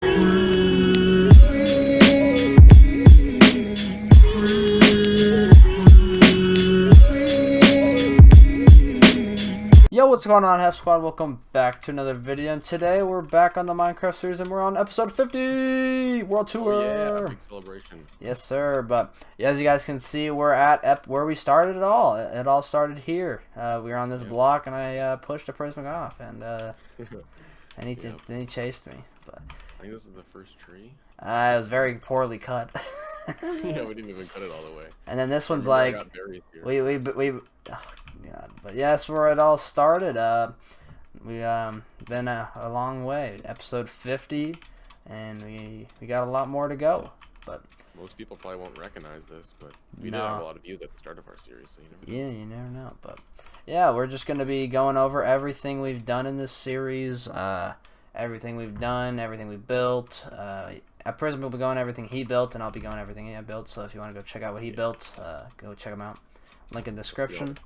Yo, what's going on, Heft Squad? Welcome back to another video, and today we're back on the Minecraft series, and we're on episode 50! World Tour! Oh yeah, big celebration. Yes, sir, but yeah, as you guys can see, we're at where we started it all. It all started here. We were on this block, and I pushed Aprismic off, and then he chased me. But I think this is the first tree. it was very poorly cut. Yeah, we didn't even cut it all the way. And then this one's like, we oh God. But yeah, that's where it all started. We been a long way. Episode 50, and we got a lot more to go. But most people probably won't recognize this, but we did have a lot of views at the start of our series, so you never know. Yeah, you never know. But yeah, we're just gonna be going over everything we've done in this series, everything we've done, everything we built. Aprismic will be going everything he built, and I'll be going everything I built. So if you want to go check out what he built, go check him out. Link in the description.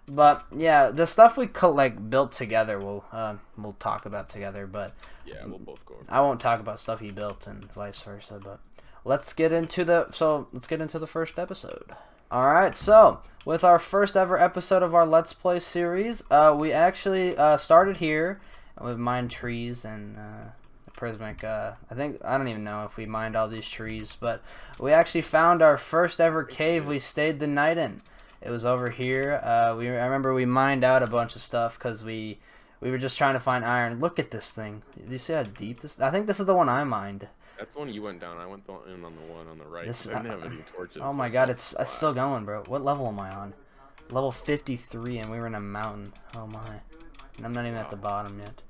But yeah, the stuff we built together, we'll talk about together. But yeah, we'll both go over. I won't talk about stuff he built and vice versa. But let's get into the first episode. All right, so with our first ever episode of our Let's Play series, we actually started here with mined trees and Aprismic. I don't even know if we mined all these trees, but we actually found our first ever cave we stayed the night in. It was over here. I remember we mined out a bunch of stuff because we were just trying to find iron. Look at this thing. Do you see how deep this? I think this is the one I mined. That's the one you went down. I went in on the one on the right. This, I didn't have any torches. Oh my God, it's still going, bro. What level am I on? Level 53, and we were in a mountain. Oh my. And I'm not even at the bottom yet.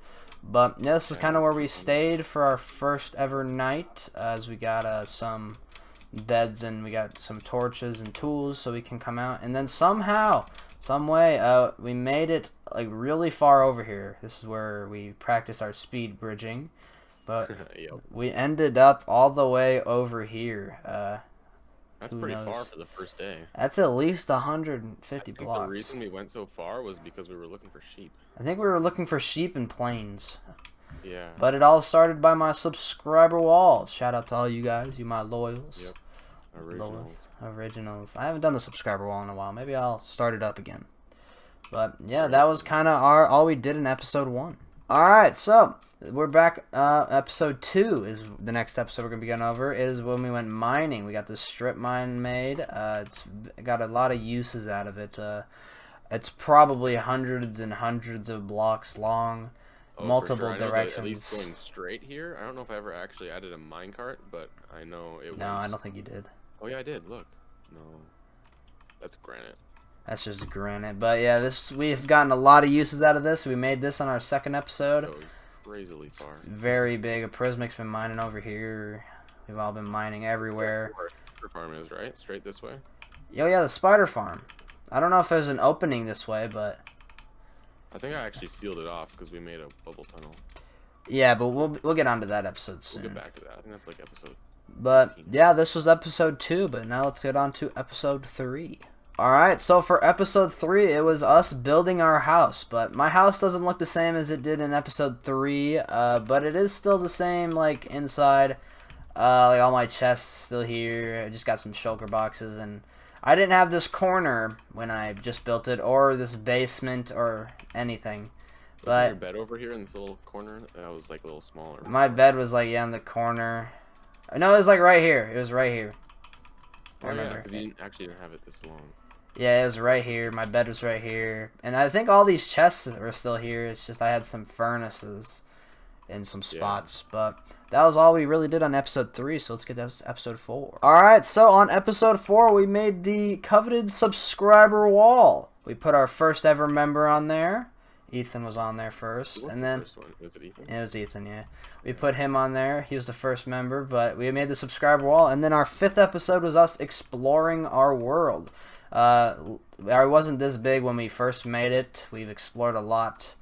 But yeah, this is kind of where we stayed for our first ever night, as we got some beds and we got some torches and tools so we can come out. And then somehow, some way, we made it like really far over here. This is where we practice our speed bridging. But we ended up all the way over here. That's pretty far for the first day. That's at least 150 blocks. The reason we went so far was because we were looking for sheep. I think we were looking for sheep and plains. Yeah. But it all started by my subscriber wall. Shout out to all you guys, you my loyals. Yep. Originals. I haven't done the subscriber wall in a while. Maybe I'll start it up again. But yeah, that was kind of all we did in episode 1. All right, so we're back. Episode 2 is the next episode we're gonna be going over. It is when we went mining. We got this strip mine made. It's got a lot of uses out of it. It's probably hundreds and hundreds of blocks long. Multiple directions. At least going straight here. I don't know if I ever actually added a minecart, but I know it. No, I don't think you did. Oh yeah, I did. Look, no, that's granite. That's just granite. But yeah, we've gotten a lot of uses out of this. We made this on our second episode. So crazily far. It's very big. Aprismic's been mining over here. We've all been mining everywhere. Where our farm is, right? Straight this way. Oh yeah, the spider farm. I don't know if there's an opening this way, but I think I actually sealed it off because we made a bubble tunnel. Yeah, but we'll get onto that episode soon. We'll get back to that. I think that's like episode. But yeah, this was episode 2, but now let's get on to episode 3. Alright, so for episode 3, it was us building our house, but my house doesn't look the same as it did in episode 3, but it is still the same, like, inside. Like, all my chests still here. I just got some shulker boxes, and I didn't have this corner when I just built it, or this basement, or anything. Was your bed over here in this little corner? That was, like, a little smaller. My bed was, like, yeah, in the corner. No, it was, like, right here. It was right here. Oh, yeah, because you actually didn't have it this long. Yeah, it was right here. My bed was right here. And I think all these chests were still here. It's just I had some furnaces in some spots. Yeah. But that was all we really did on episode 3, so let's get to episode 4. Alright, so on episode 4, we made the coveted subscriber wall. We put our first ever member on there. Ethan was on there first. And then first one? Was it Ethan? It was Ethan, yeah. We put him on there. He was the first member, but we made the subscriber wall. And then our 5th episode was us exploring our world. It wasn't this big when we first made it. We've explored a lot,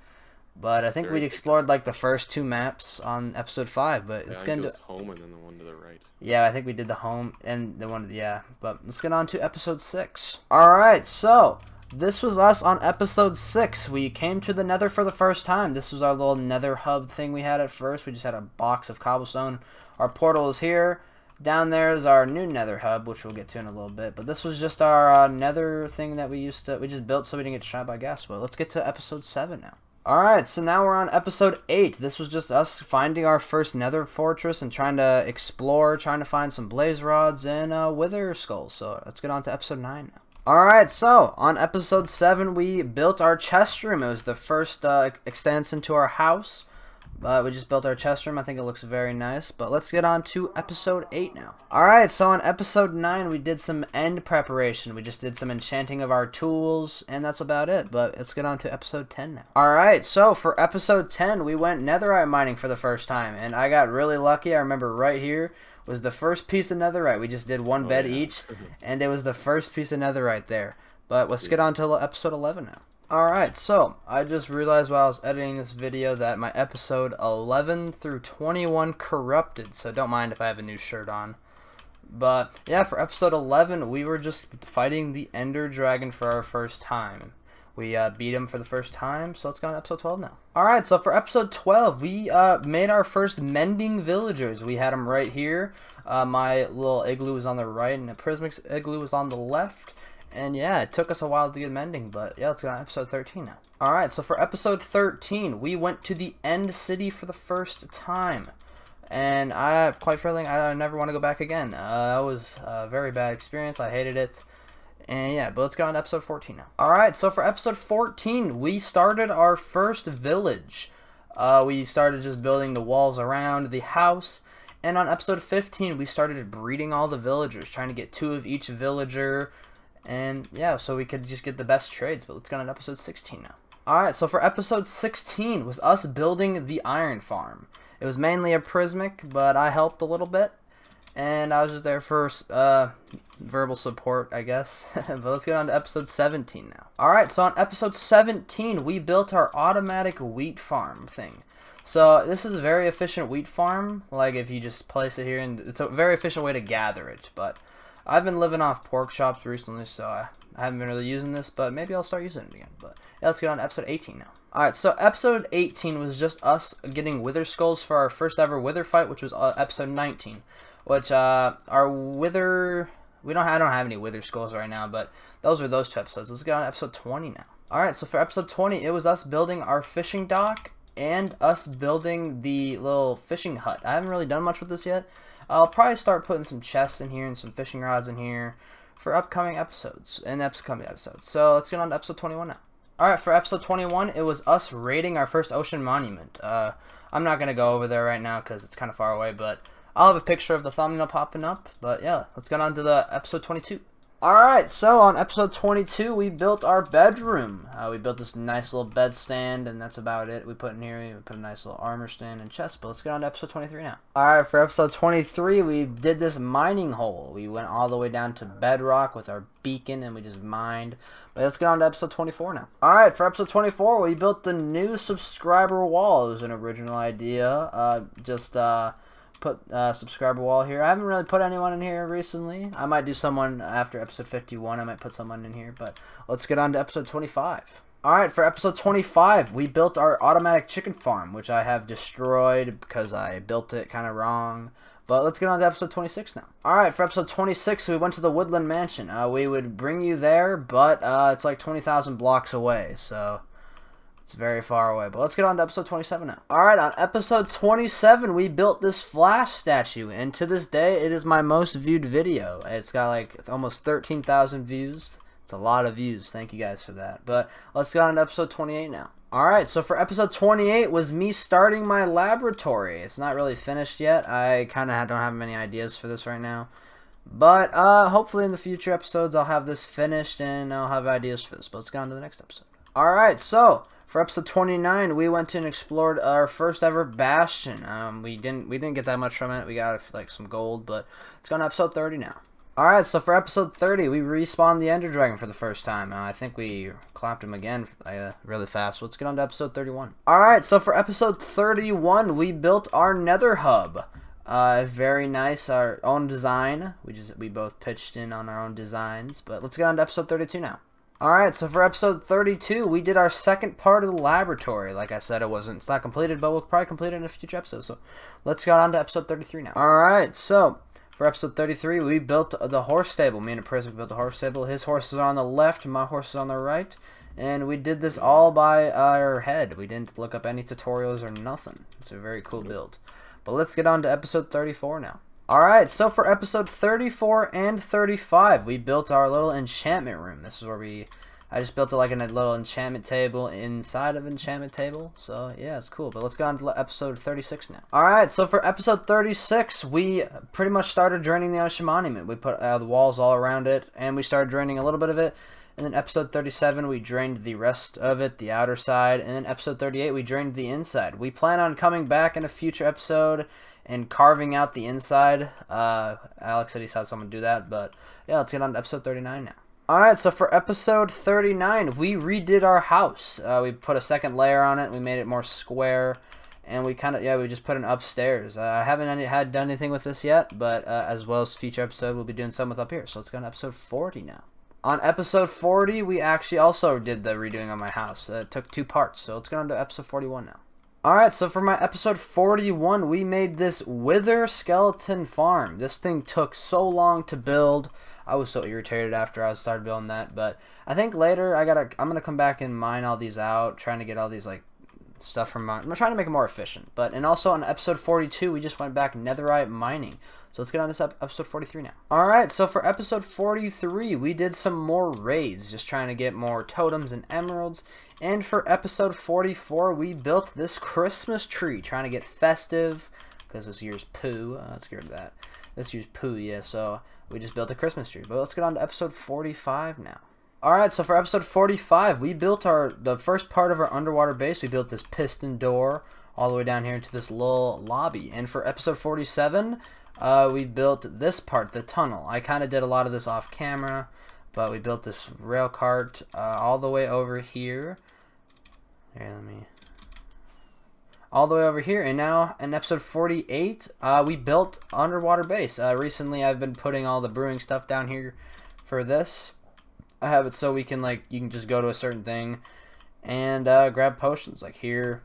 but I think we explored like the first 2 maps on episode 5. But it's gonna do home and then the one to the right. Yeah, I think we did the home and the one. Yeah, but let's get on to episode 6. All right, so this was us on episode 6. We came to the nether for the first time. This was our little nether hub thing we had at first. We just had a box of cobblestone. Our portal is here. Down there is our new nether hub, which we'll get to in a little bit. But this was just our nether thing that we just built so we didn't get shot by gas. But let's get to episode 7 now. Alright, so now we're on episode 8. This was just us finding our first nether fortress and trying to explore, trying to find some blaze rods and wither skulls. So let's get on to episode 9 now. Alright, so on episode 7 we built our chest room. It was the first extension to our house. We just built our chest room. I think it looks very nice. But let's get on to episode 8 now. Alright, so on episode 9 we did some end preparation. We just did some enchanting of our tools, and that's about it. But let's get on to episode 10 now. Alright, so for episode 10 we went netherite mining for the first time. And I got really lucky. I remember right here was the first piece of netherite. We just did one bed each, and it was the first piece of netherite there. But let's get on to episode 11 now. Alright, so I just realized while I was editing this video that my episode 11 through 21 corrupted, so don't mind if I have a new shirt on. But yeah, for episode 11 we were just fighting the Ender Dragon for our first time. We beat him for the first time, so let's go on to episode 12 now. Alright, so for episode 12 we made our first mending villagers. We had them right here. My little igloo was on the right and Aprismic's igloo was on the left. And yeah, it took us a while to get mending, but yeah, let's go on episode 13 now. Alright, so for episode 13, we went to the End City for the first time. And quite frankly, I never want to go back again. That was a very bad experience. I hated it. And yeah, but let's go on to episode 14 now. Alright, so for episode 14, we started our first village. We started just building the walls around the house. And on episode 15, we started breeding all the villagers, trying to get 2 of each villager. And yeah, so we could just get the best trades. But let's go on to episode 16 now. Alright, so for episode 16 was us building the iron farm. It was mainly Aprismic, but I helped a little bit. And I was just there for verbal support, I guess. But let's get on to episode 17 now. Alright, so on episode 17, we built our automatic wheat farm thing. So this is a very efficient wheat farm. Like if you just place it here, and it's a very efficient way to gather it. But I've been living off pork chops recently, so I haven't been really using this, but maybe I'll start using it again. But yeah, let's get on to episode 18 now. Alright, so episode 18 was just us getting wither skulls for our first ever wither fight, which was episode 19. Which, our wither... I don't have any wither skulls right now, but those were those 2 episodes. Let's get on to episode 20 now. Alright, so for episode 20, it was us building our fishing dock and us building the little fishing hut. I haven't really done much with this yet. I'll probably start putting some chests in here and some fishing rods in here for upcoming episodes. So let's get on to episode 21 now. Alright, for episode 21, it was us raiding our first ocean monument. I'm not going to go over there right now because it's kind of far away, but I'll have a picture of the thumbnail popping up. But yeah, let's get on to the episode 22. Alright, so on episode 22, we built our bedroom. We built this nice little bed stand, and that's about it. We put a nice little armor stand and chest, but let's get on to episode 23 now. Alright, for episode 23, we did this mining hole. We went all the way down to bedrock with our beacon, and we just mined. But let's get on to episode 24 now. Alright, for episode 24, we built the new subscriber wall. It was an original idea. Put subscriber wall here. I haven't really put anyone in here recently. I might do someone after episode 51. I might put someone in here, but let's get on to episode 25. Alright, for episode 25, we built our automatic chicken farm, which I have destroyed because I built it kind of wrong. But let's get on to episode 26 now. Alright, for episode 26, we went to the Woodland Mansion. We would bring you there, but it's like 20,000 blocks away, so it's very far away. But let's get on to episode 27 now. Alright, on episode 27, we built this Flash statue, and to this day, it is my most viewed video. It's got like almost 13,000 views. It's a lot of views. Thank you guys for that. But let's get on to episode 28 now. Alright, so for episode 28 was me starting my laboratory. It's not really finished yet. I kind of don't have many ideas for this right now. But hopefully in the future episodes I'll have this finished and I'll have ideas for this. But let's get on to the next episode. Alright, so for episode 29 we went and explored our first ever bastion. We didn't get that much from it. We got like some gold, but let's go on to episode 30 now. Alright, so for episode 30, we respawned the Ender Dragon for the first time. I think we clapped him again really fast. Let's get on to episode 31. Alright, so for episode 31, we built our nether hub. Very nice, our own design. We both pitched in on our own designs. But let's get on to episode 32 now. Alright, so for episode 32, we did our second part of the laboratory. Like I said, it's not completed, but we'll probably complete it in a future episode. So let's go on to episode 33 now. Alright, so for episode 33, we built the horse stable. Me and Aprismic built the horse stable. His horses are on the left, my horse is on the right. And we did this all by our head. We didn't look up any tutorials or nothing. It's a very cool build. But let's get on to episode 34 now. Alright, so for episode 34 and 35, we built our little enchantment room. This is where I just built it like in a little enchantment table inside of enchantment table. So, yeah, it's cool. But let's get on to episode 36 now. Alright, so for episode 36, we pretty much started draining the ocean monument. We put the walls all around it, and we started draining a little bit of it. And then episode 37, we drained the rest of it, the outer side. And then episode 38, we drained the inside. We plan on coming back in a future episode and carving out the inside. Alex said he saw someone do that, but yeah, let's get on to episode 39 now. Alright, so for episode 39, we redid our house. We put a second layer on it, we made it more square, and we just put it upstairs. I haven't done anything with this yet, but as well as future episode, we'll be doing some with up here. So let's go on to episode 40 now. On episode 40, we actually also did the redoing on my house. It took 2 parts, so let's get on to episode 41 now. Alright, so for my episode 41, we made this wither skeleton farm. This thing took so long to build. I was so irritated after I started building that, but I think later I'm gonna come back and mine all these out, trying to get all these like stuff from mine. I'm trying to make it more efficient. And also on episode 42, we just went back netherite mining. So let's get on to episode 43 now. Alright, so for episode 43, we did some more raids, just trying to get more totems and emeralds. And for episode 44, we built this Christmas tree, trying to get festive, because this year's poo. Let's get rid of that. This year's poo, yeah, so we just built a Christmas tree. But let's get on to episode 45 now. Alright, so for episode 45, we built the first part of our underwater base. We built this piston door all the way down here into this little lobby. And for episode 47, we built this part, the tunnel. I kind of did a lot of this off camera, but we built this rail cart all the way over here. All the way over here. And now in episode 48, we built underwater base. Recently, I've been putting all the brewing stuff down here for this. I have it so you can just go to a certain thing and grab potions. Like here,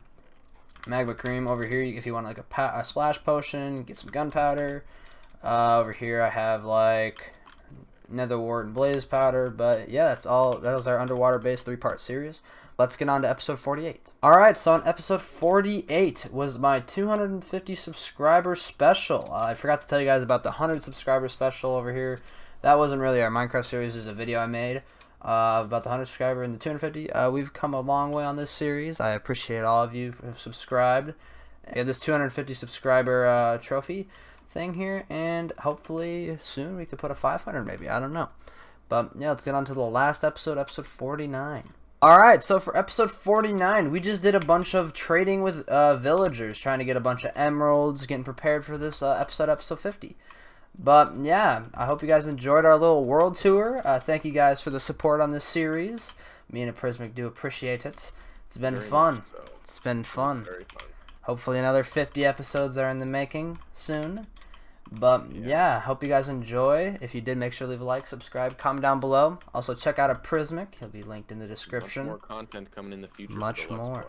magma cream. Over here, if you want like a splash potion, get some gunpowder. Over here, I have like nether wart and blaze powder. But yeah, that's all. That was our underwater base 3-part series. Let's get on to episode 48. Alright, so on episode 48 was my 250 subscriber special. I forgot to tell you guys about the 100 subscriber special over here. That wasn't really our Minecraft series, it was a video I made about the 100 subscriber and the 250. We've come a long way on this series. I appreciate all of you who have subscribed. We have this 250 subscriber trophy thing here, and hopefully soon we could put a 500 maybe, I don't know. But yeah, let's get on to the last episode, episode 49. Alright, so for episode 49, we just did a bunch of trading with villagers, trying to get a bunch of emeralds, getting prepared for this episode 50. But yeah, I hope you guys enjoyed our little world tour. Thank you guys for the support on this series. Me and Aprismic do appreciate it. It's been fun. So. It's been fun. Very fun. Hopefully another 50 episodes are in the making soon. But yeah, hope you guys enjoy. If you did, make sure to leave a like, subscribe, comment down below. Also check out Aprismic. He'll be linked in the description. Much more content coming in the future. Much more.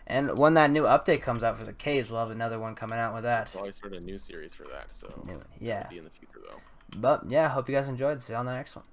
And when that new update comes out for the caves, we'll have another one coming out with that. We'll probably start a new series for that, so yeah. be in the future though. But yeah, hope you guys enjoyed. See you on the next one.